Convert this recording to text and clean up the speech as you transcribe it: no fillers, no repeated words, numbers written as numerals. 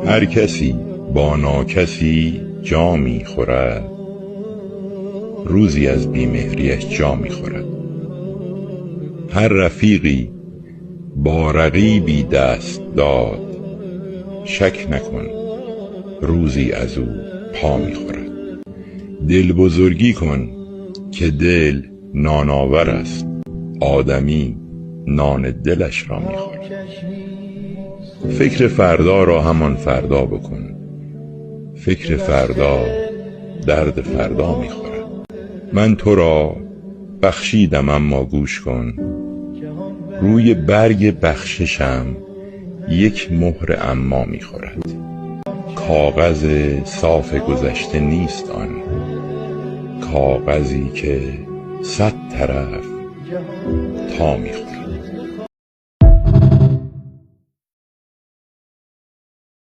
هر کسی با ناکسی جا می خورد، روزی از بیمهریش جا می خورد. هر رفیقی با رقیبی دست داد، شک نکن روزی از او پا می خورد. دل بزرگی کن که دل نانآور است، آدمی نان دلش را می خورد. فکر فردا را همان فردا بکن، فکر فردا درد فردا می خورد. من تو را بخشیدم اما گوش کن، روی برگ بخششم یک مهر اما می خورد. کاغذ صاف گذشته نیست آن، کاغذی که 100 طرف تا می خورد.